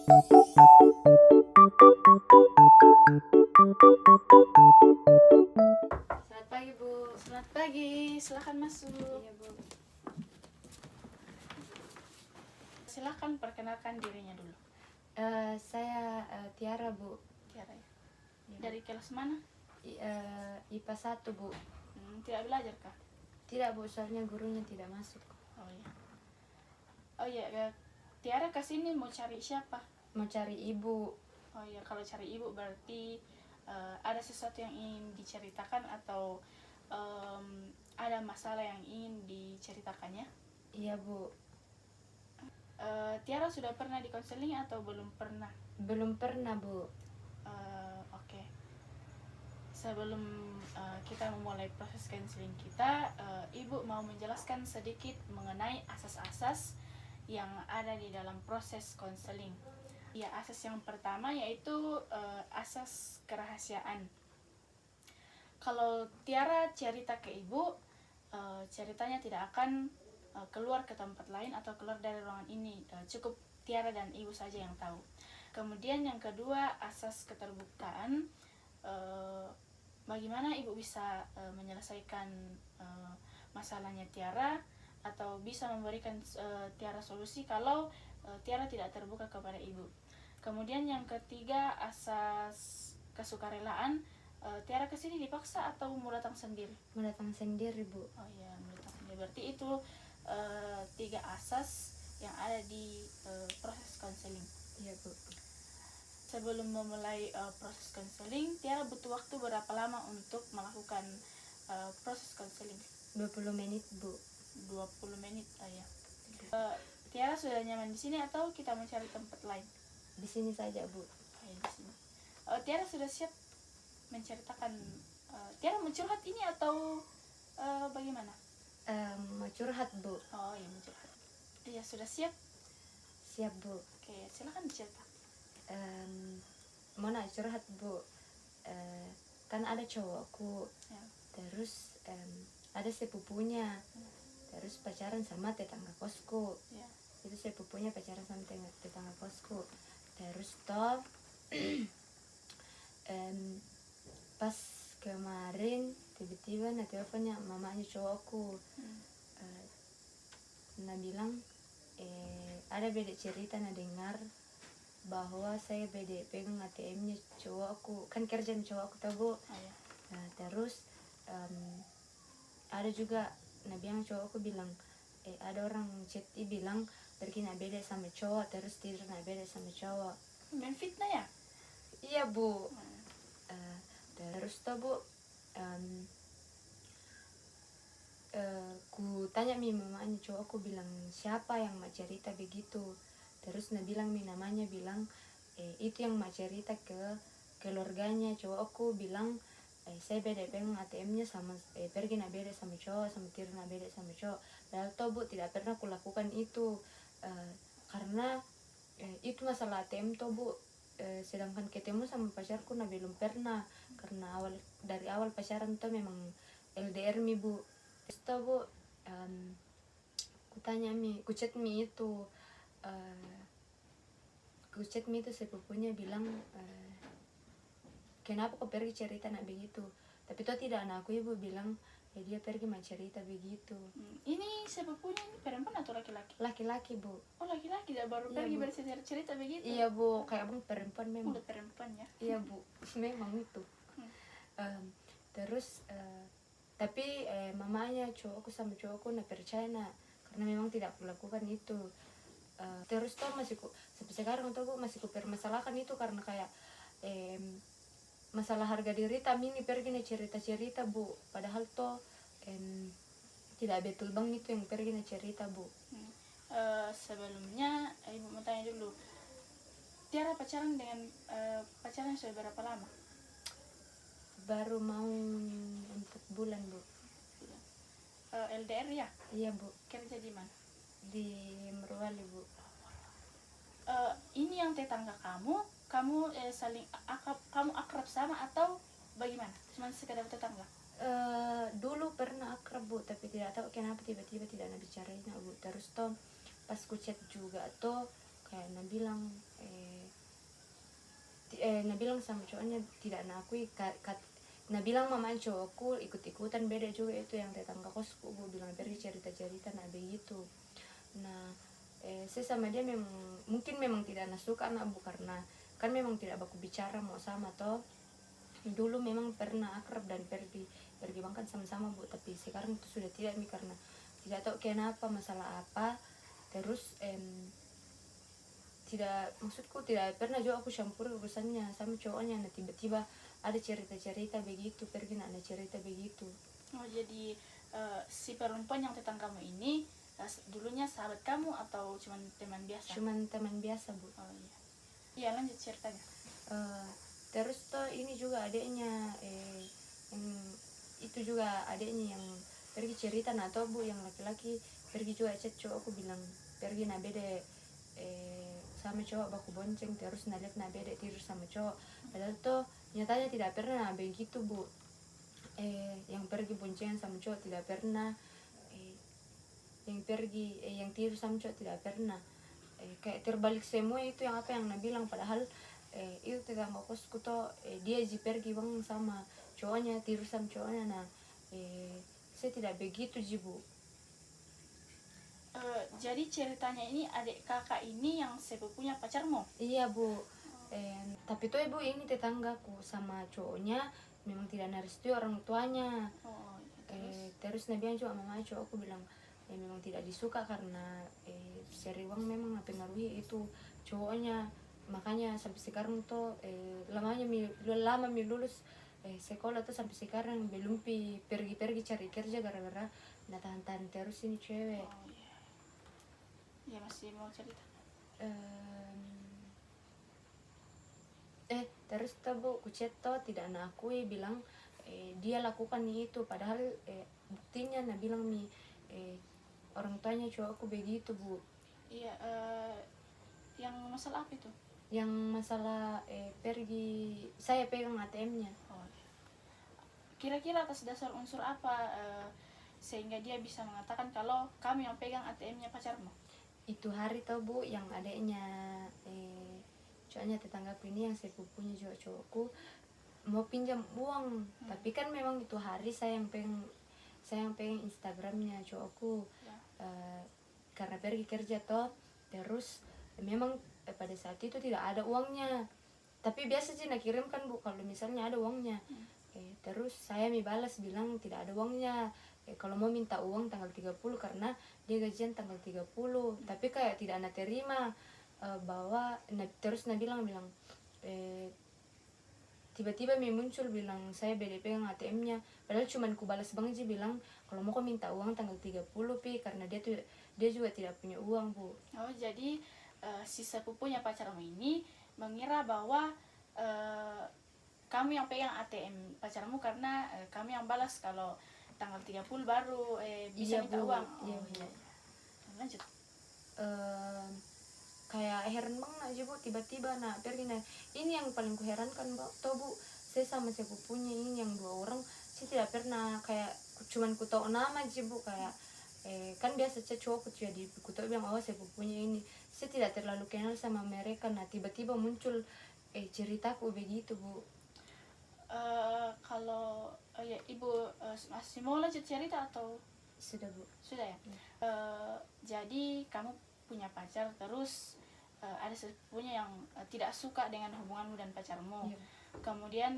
Selamat pagi, Bu. Selamat pagi, silakan masuk. Iya, Bu. Silakan perkenalkan dirinya dulu. Saya Tiara, Bu. Tiara ya. Iya, Bu. Dari kelas mana? IPA 1, Bu. Tidak belajar kah? Tidak, Bu, soalnya gurunya tidak masuk. Oh iya. Oh iya, Tiara kesini mau cari siapa? Mau cari Ibu. Oh iya, kalau cari ibu berarti ada sesuatu yang ingin diceritakan atau ada masalah yang ingin diceritakannya. Iya, Bu. Tiara sudah pernah di konseling atau belum pernah? Belum pernah, Bu. Oke. Sebelum kita memulai proses konseling kita, Ibu mau menjelaskan sedikit mengenai asas-asas yang ada di dalam proses konseling. Ya, asas yang pertama yaitu asas kerahasiaan. Kalau Tiara cerita ke Ibu, ceritanya tidak akan keluar ke tempat lain atau keluar dari ruangan ini. Cukup Tiara dan Ibu saja yang tahu. Kemudian yang kedua, asas keterbukaan. Bagaimana Ibu bisa menyelesaikan masalahnya Tiara atau bisa memberikan Tiara solusi kalau Tiara tidak terbuka kepada Ibu. Kemudian yang ketiga, asas kesukarelaan. Tiara kesini dipaksa atau mau datang sendiri? Mau datang sendiri, Bu. Oh iya, mau datang sendiri. Berarti itu 3 asas yang ada di proses konseling. Iya, Bu. Sebelum memulai proses konseling, Tiara butuh waktu berapa lama untuk melakukan proses konseling? 20 menit, Bu. 20 menit, ya. Tiara sudah nyaman di sini atau kita mencari tempat lain? Di sini saja, Bu. Di sini. Tiara sudah siap menceritakan, Tiara mencurhat ini atau bagaimana? Mau curhat, Bu. Oh iya, mencurhat. Iya, sudah siap? Siap, Bu. Oke, silakan dicerita. Mau nak curhat, Bu. Kan ada cowokku, Ya. terus ada sepupunya, terus pacaran sama tetangga kosku. Ya. Itu sepupunya pacaran sama tetangga kosku. Terus toh pas kemarin tiba-tiba na teleponnya mamanya cowokku. Nah bilang ada beda cerita na dengar bahwa saya beda pegang ATM-nya cowokku, kan kerja sama cowokku tau, Bu. Ya. Nah, terus ada juga nah bilang cowokku bilang ada orang chat bilang pergi nak beda sama cowok, terus tidur nak beda sama cowok. Main fitnah ya? Iya, Bu. Terus tuh, Bu, ku tanya mi mamanya cowokku bilang siapa yang mak cerita begitu. Terus nah bilang mi namanya bilang itu yang mak cerita ke keluarganya cowokku bilang saya beda pegang ATM-nya sama pergi nak beda sama cowok, sama tidur nak beda sama cowok. Padahal toh, Bu, tidak pernah aku lakukan itu karena itu masalah ATM toh, Bu. Sedangkan ketemu sama pacarku nah belum pernah, karena dari awal pacaran tuh memang LDR mi, Bu. Terus toh, Bu, ku tanya mi, ku chat mi itu sepupunya bilang kenapa kau pergi cerita nak begitu, tapi toh tidak, anakku Ibu bilang dia pergi mah cerita begitu. Ini sepupunya ini perempuan atau laki-laki? Laki-laki, Bu. Oh, laki-laki, dia baru Iya, pergi Bu. bercerita begitu? Iya, Bu, kayak abang perempuan memang. Udah perempuan ya? Iya, Bu, memang itu. Terus tapi mamanya cowokku sama cowokku nak percaya nak, karena memang tidak aku lakukan itu. Terus toh sampai sekarang tuh, Bu, masih ku permasalahkan itu karena kayak masalah harga diri ini pergi nih cerita-cerita, Bu, padahal toh tidak betul bang itu yang pergi nih cerita, Bu. Sebelumnya Ibu mau tanya dulu, Tiara pacaran dengan pacaran sudah berapa lama? Baru mau 4 bulan, Bu. LDR ya? Iya, Bu. Kerja di mana? Di Merwali, Bu. Ini yang tetangga kamu saling kamu akrab sama atau bagaimana? Cuma sekedar tetangga? Dulu pernah akrab, Bu, tapi tidak tahu kenapa tiba-tiba tidak nak bicarain, Bu. Terus toh pas ku chat juga toh kayak nak bilang Nah bilang sama cowoknya tidak nak akui nah bilang mama cowokku ikut-ikutan beda juga itu yang tetangga kosku bu bilang pergi cerita-cerita nah begitu. Nah saya sama dia memang mungkin memang tidak nak suka nak bu karena kan memang tidak baku bicara mau sama toh. Dulu memang pernah akrab dan pergi pergi makan sama-sama bu tapi sekarang itu sudah tidak nih karena tidak tahu kenapa masalah apa. Terus tidak maksudku tidak pernah juga aku campur urusannya sama cowoknya. Nah tiba-tiba ada cerita-cerita begitu pergi nak ada cerita begitu. Oh jadi si perempuan yang tetanggamu ini dulunya sahabat kamu atau cuman teman biasa? Cuman teman biasa bu. Oh iya. Iya lanjut ceritanya. Terus toh ini juga adiknya yang itu juga adiknya yang pergi cerita nah toh bu yang laki-laki pergi juga chat cowokku bilang pergi nah bede sama cowok baku bonceng terus nah lihat nah bede tidur sama cowok. Padahal toh nyatanya tidak pernah begitu bu. Yang pergi boncengan sama cowok tidak pernah. Yang pergi yang tidur sama cowok tidak pernah. Kayak terbalik semua itu yang apa yang nah bilang padahal itu tetangga kosku toh dia pergi bang sama cowoknya tidur sama cowoknya. Nah saya tidak begitu bu. Jadi ceritanya ini adik kakak ini yang sepupunya pacarmu? Iya bu. Tapi tuh ibu ini tetanggaku sama cowoknya memang tidak narestui orang tuanya. Oh iya, Terus nah bilang juga mama cowokku bilang memang tidak disuka karena seri uang memang mempengaruhi itu cowoknya. Makanya sampai sekarang tuh lama mi lulus sekolah tuh sampai sekarang belum pergi-pergi cari kerja gara-gara nah tahan-tahan terus ini cewek. oh iya. Ya masih mau cerita? Terus tuh bu kucet tuh tidak nak akui bilang dia lakukan itu padahal buktinya nah bilang orang tuanya cowokku begitu bu. Iya, yang masalah apa itu? Yang masalah pergi saya pegang ATM-nya. Oh, iya. Kira-kira atas dasar unsur apa sehingga dia bisa mengatakan kalau kami yang pegang ATM-nya pacarmu? Itu hari tau bu yang adeknya cowoknya tetanggaku ini yang sepupunya juga cowokku mau pinjam uang. Tapi kan memang itu hari saya yang pegang Instagramnya cowokku. Ya. Karena pergi kerja toh terus memang pada saat itu tidak ada uangnya tapi biasa sih nak kirimkan bu kalau misalnya ada uangnya. Terus saya balas bilang tidak ada uangnya. Kalau mau minta uang tanggal 30 karena dia gajian tanggal 30. Tapi kayak tidak nak terima bahwa terus nak bilang tiba-tiba muncul bilang saya beda pegang ATM-nya padahal cuman ku balas bang aja bilang kalau mau kau minta uang tanggal 30 karena dia juga tidak punya uang bu. Oh jadi si sepupunya pacarmu ini mengira bahwa kamu yang pegang ATM pacarmu karena kami yang balas kalau tanggal 30 baru bisa Iya, minta Bu. uang. Iya, Oh, Bu. iya. Lanjut. Kayak heran banget aja bu tiba-tiba nah pergi nah ini yang paling kuherankan toh bu saya sama sepupunya ini yang dua orang saya tidak pernah kayak cuman ku tahu nama aja bu kayak kan biasa cowok ku jadi ku tahu bilang oh sepupunya ini saya tidak terlalu kenal sama mereka. Nah tiba-tiba muncul ceritaku begitu bu. Kalau ya ibu masih mau lanjut cerita atau Sudah bu. sudah ya? Jadi kamu punya pacar terus ada sepupunya yang tidak suka dengan hubunganmu dan pacarmu. Iya. Kemudian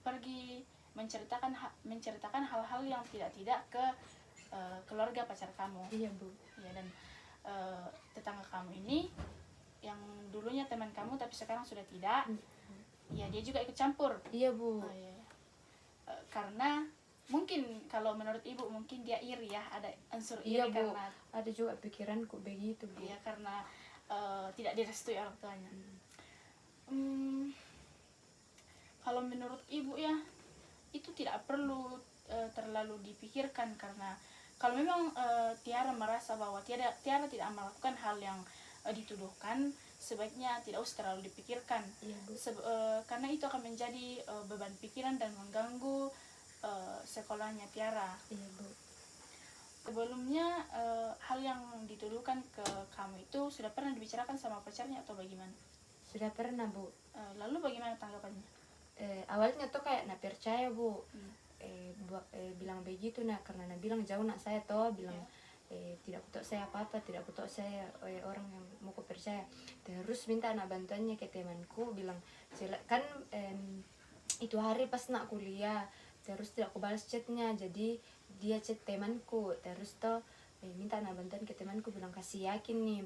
pergi menceritakan hal-hal yang tidak ke keluarga pacar kamu. Iya bu. Ya dan tetangga kamu ini yang dulunya teman kamu tapi sekarang sudah tidak. Ya dia juga ikut campur. Iya bu. Oh, iya. Karena mungkin kalau menurut ibu mungkin dia iri ya, ada unsur iri. Iya bu. Karena Ada juga pikiranku begitu bu. ya karena tidak direstui orang tuanya. Kalau menurut ibu ya itu tidak perlu terlalu dipikirkan karena kalau memang Tiara merasa bahwa Tiara tidak melakukan hal yang dituduhkan, sebaiknya tidak usah terlalu dipikirkan. Iya bu. Karena itu akan menjadi beban pikiran dan mengganggu sekolahnya Tiara. Iya bu. Sebelumnya hal yang dituduhkan ke kamu itu sudah pernah dibicarakan sama pacarnya atau bagaimana? Sudah pernah, Bu. Lalu bagaimana tanggapannya? Awalnya tuh kayak nak percaya, Bu. Hmm. Bilang begitu nak, karena nak bilang jauh nak saya toh, bilang Ya. tidak putok saya apa-apa, tidak putok saya orang yang mau ku percaya. Terus minta anak bantuannya ke temanku, bilang kan itu hari pas nak kuliah, terus tidak aku balas chatnya, jadi dia chat temanku, terus toh minta anak bantuan ke temanku, bilang kasih yakin nih.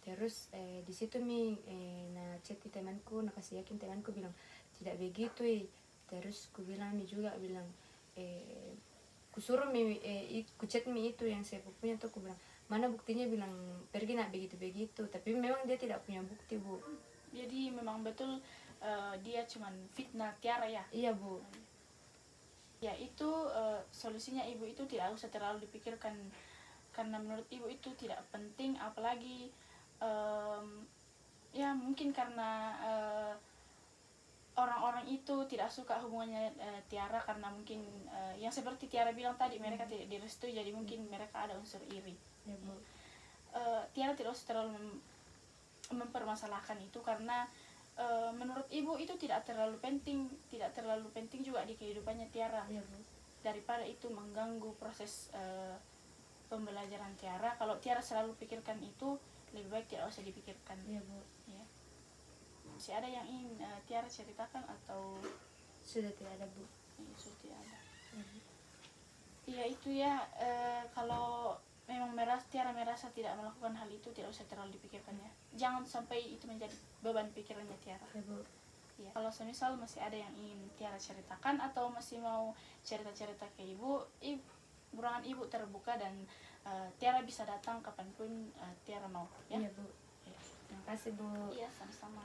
Terus di situ nah chat di temanku, nah kasih yakin temanku, bilang tidak begitu. Terus ku bilang juga, bilang kusuruh ku chat itu yang saya punya tuh, ku bilang mana buktinya, bilang pergi nak begitu-begitu, tapi memang dia tidak punya bukti, Bu. Jadi memang betul dia cuman fitnah Tiara ya? Iya, Bu. Ya itu solusinya ibu itu tidak usah terlalu dipikirkan, karena menurut ibu itu tidak penting, apalagi ya mungkin karena orang-orang itu tidak suka hubungannya Tiara, karena mungkin yang seperti Tiara bilang tadi, mereka tidak direstui, jadi mungkin mereka ada unsur iri. Ya, Bu. Tiara tidak usah terlalu mempermasalahkan itu, karena menurut ibu itu tidak terlalu penting juga di kehidupannya Tiara. Iya, Bu. Daripada itu mengganggu proses pembelajaran Tiara, kalau Tiara selalu pikirkan itu, lebih baik tidak usah dipikirkan. Iya, Bu. Ya. Masih ada yang ingin Tiara ceritakan atau Sudah tidak ada, Bu. sudah tidak ada? Iya, Bu. Iya itu ya, kalau memang Tiara merasa tidak melakukan hal itu, tidak usah terlalu dipikirkan ya. Jangan sampai itu menjadi beban pikirannya Tiara. Ya, Bu. Ya. Kalau semisal masih ada yang ingin Tiara ceritakan atau masih mau cerita-cerita ke ibu, ruangan ibu terbuka dan Tiara bisa datang kapanpun Tiara mau. Ya. Iya, Bu. Ya. Terima kasih, Bu. Iya, sama-sama.